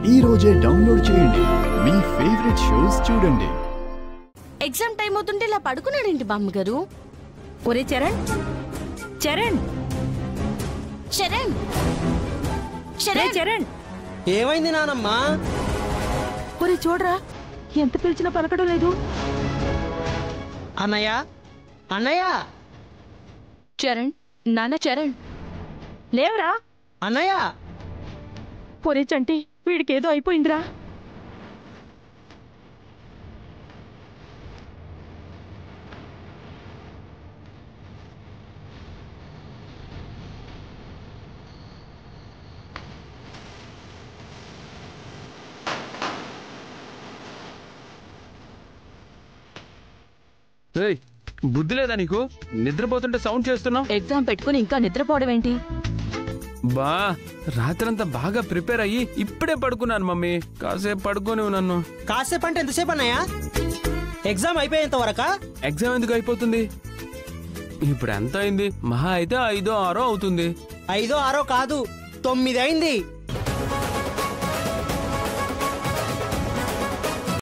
ఈ రోజే డౌన్లోడ్ చేయండి, మీ ఫేవరెట్ షోస్ చూడండి. ఎగ్జామ్ టైం అవుతుంటే ఇలా పడుకున్నాడేంటి బామ్మగారు? ఒరే చరణ్, చరణ్, చరణ్, చరణ్, చరణ్, ఏమైంది నానమ్మా? ఒరే చూడరా, ఎంత పిలిచినా పలకడం లేదు. అన్నయ్య, అన్నయ్య, చరణ్, నాన్న చరణ్, లేవరా అన్నయ్య. ఒరే చంటి, వీడికేదో అయిపోయిందిరా. బుద్ధి లేదా నీకు? నిద్రపోతుంటే సౌండ్ చేస్తున్నావు. ఎగ్జామ్ పెట్టుకుని ఇంకా నిద్రపోవడం ఏంటి? బా, రాత్రంతా బాగా ప్రిపేర్ అయ్యి ఇప్పుడే పడుకున్నాను మమ్మీ. కాసేపు పడుకొని నన్ను. కాసేపు అంటే ఎంతసేపు అన్నయ్య? ఎగ్జామ్ అయిపోయేంత వరకా? ఎగ్జామ్ ఎందుకు అయిపోతుంది? ఇప్పుడు ఎంత అయింది? మహా అయితే 5, 6 అవుతుంది. 5, 6 కాదు, 9 అయింది.